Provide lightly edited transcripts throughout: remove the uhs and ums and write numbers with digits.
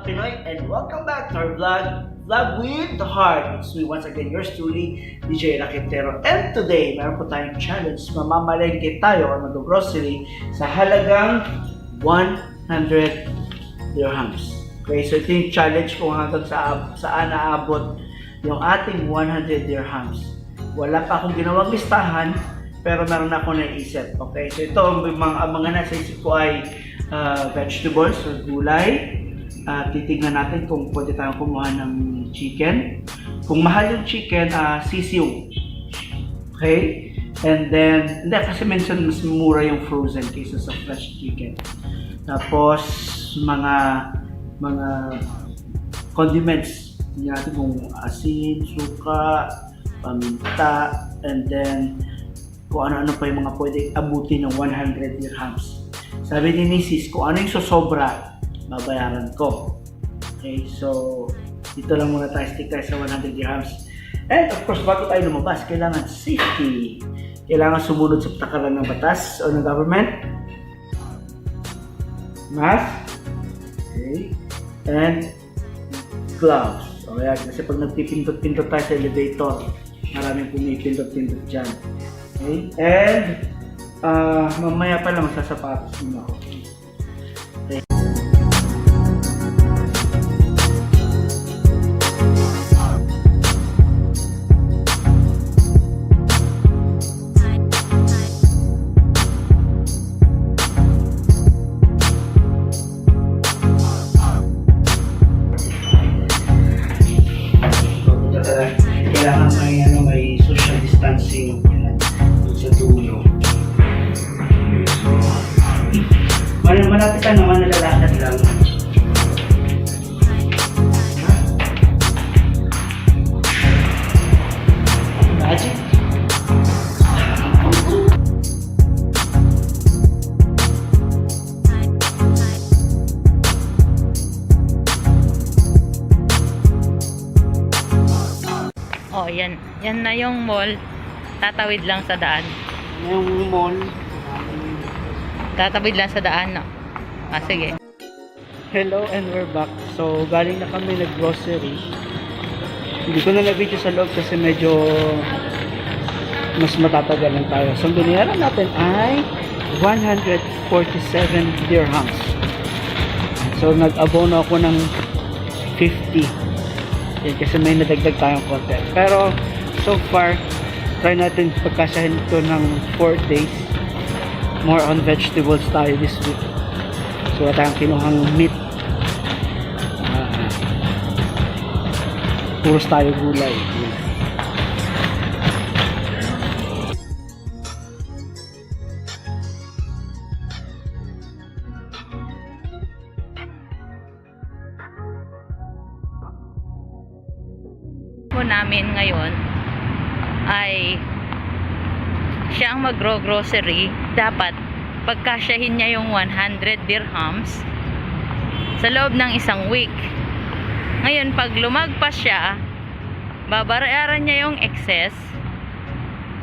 Pinoy, and welcome back to our vlog with the heart. It's me once again, yours truly, DJ Rakitero. And today, meron po tayong challenge. Mamamalengke tayo or mag-grocery sa halagang 100 dirhams. Okay, so ito yung challenge kung hanggang saan naabot yung ating 100 dirhams. Wala pa akong ginawang listahan, pero meron na ako naisip. Okay, so ito, mga nasa isip ko ay vegetables or gulay. Titignan natin kung pwede tayong kumuha ng chicken. Kung mahal yung chicken, sisiw. Okay? And then, hindi kasi minsan mas mura yung frozen kaysa sa fresh chicken. Tapos, mga condiments. Hindi natin kung asin, suka, paminta, and then kung ano-ano pa yung mga pwede abutin ng 100 dirhams. Sabi ni Mrs. kung ano yung sosobra, babayaran ko. Okay, so dito lang muna tayo, stick tayo sa 100 dirhams. And of course, bago tayo lumabas, kailangan safety. Kailangan sumunod sa patakaran ng batas o ng government. Mask. Okay. And gloves. O kaya, kasi pag nagpipindot-pindot tayo sa elevator, maraming pumipindot-pindot dyan. Okay. And mamaya pa lang sasapatos muna ako. Okay. Kailangan may social distancing sa dulo. Malapitan naman, nalalakad lang. Magic. Oh, yan. Yan na yung mall. Tatawid lang sa daan. Yung mall. Tatawid lang sa daan, no? Sige. Hello and we're back. So, galing na kami nag-grocery. Hindi ko na na-video sa loob kasi medyo mas matatagalan tayo. So, ang binayaran natin ay 147 dirhams. So, nag-abono ako ng 50. Yan, kasi may nadagdag tayong konti. Pero, so far, try natin pagkasahin ito ng 4 days. More on vegetables tayo this week. So, wala tayong kinuhang meat. Puros tayo gulay. Namin ngayon ay siya ang mag-grocery. Dapat pagkasyahin niya yung 100 dirhams sa loob ng isang week. Ngayon, pag lumagpas siya, babayaran niya yung excess.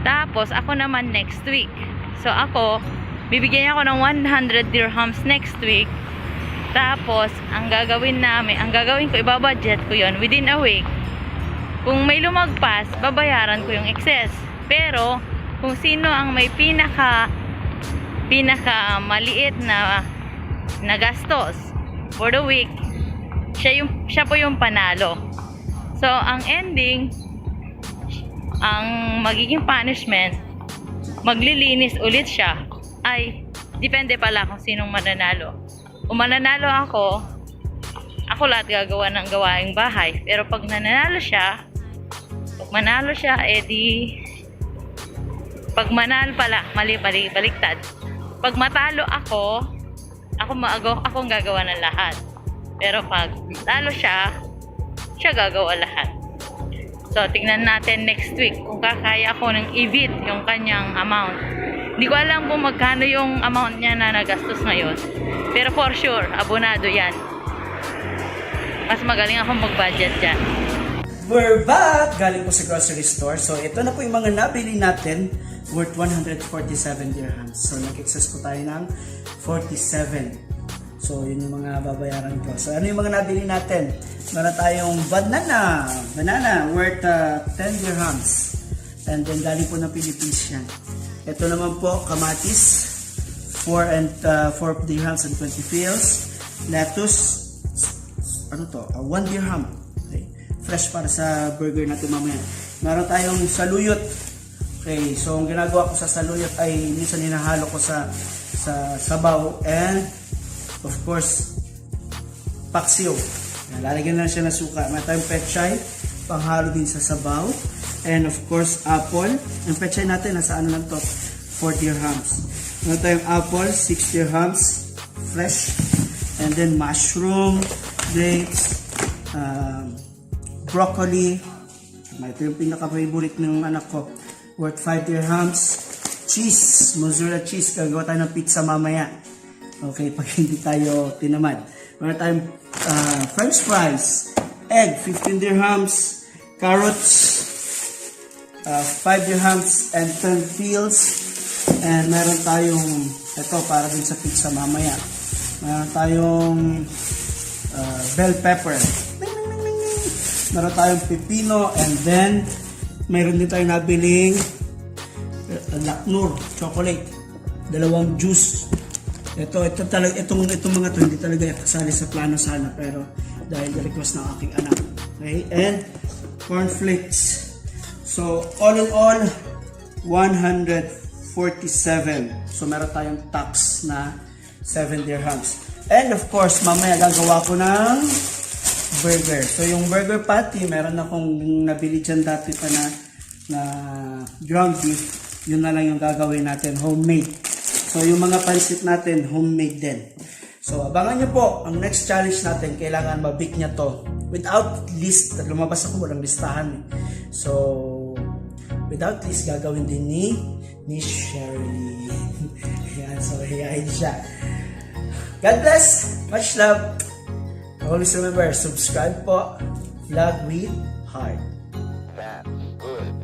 Tapos ako naman next week. So ako, bibigyan niya ako ng 100 dirhams next week. Tapos ang gagawin ko, ibabudget ko yon within a week. Kung may lumagpas, babayaran ko yung excess. Pero, kung sino ang may pinaka maliit na gastos for the week, siya po yung panalo. So, ang ending, ang magiging punishment, maglilinis ulit siya. Ay, depende pala kung sinong mananalo. Kung mananalo ako lahat gagawa ng gawaing bahay. Pero pag manalo siya, edi pag manalo pala, baliktad. Pag matalo akong gagawa ng lahat. Pero pag talo siya gagawa lahat. So, tingnan natin next week kung kakaya ako ng i-beat yung kanyang amount. Hindi ko alam kung magkano yung amount niya na nagastos ngayon. Pero for sure, abonado yan. Mas magaling akong mag-budget dyan. We're back! Galing po sa grocery store. So, ito na po yung mga nabili natin worth 147 dirhams. So, nag-excess po tayo ng 47. So, yun yung mga babayaran ko. So, ano yung mga nabili natin? Meron tayong banana worth 10 dirhams. And then, galing po ng Philippines yan. Ito naman po, kamatis, 4 dirhams and 20 fils. Lettuce, 1 dirham. Okay. Fresh para sa burger natin mamaya. Meron tayong saluyot. Okay, so ang ginagawa ko sa saluyot ay minsan hinahalo ko sa sabaw and of course paksiw. Lalagyan na siya ng suka. Meron tayong pechay, panghalo din sa sabaw. And of course apple. Ang pechay natin nasa ano lang to, 4 dirhams. Meron tayong apple, 6 dirhams, fresh. And then mushroom, grapes, broccoli. Ito yung pinaka-favorite ng anak ko. Worth 5 dirhams. Cheese, mozzarella cheese. Gagawa tayo ng pizza mamaya. Okay, pag hindi tayo tinamad. Meron tayong french fries. Egg, 15 dirhams. Carrots, 5 dirhams and 10 fils. And meron tayong, ito para din sa pizza mamaya. Meron tayong bell pepper. Meron tayong pipino, and then meron din tayong nabiling laknur, chocolate, 2 juice. Itong mga to hindi talaga kasali sa plano sana, pero dahil request ng aking anak. Okay, and cornflakes. So all in all, 147. So meron tayong tax na 7 dirhams. And of course, mamaya gagawa ko ng burger. So yung burger patty, meron akong nabili dyan dati pa na ground beef. Yun na lang yung gagawin natin, homemade. So yung mga pansit natin, homemade din. So abangan nyo po, ang next challenge natin, kailangan mabake niya to. Without list, lumabas ako, walang listahan. So, without list, gagawin din ni Shirley. Ayan, so hiyain siya. God bless, much love. Always remember, subscribe po, Vlog with Heart. That's good.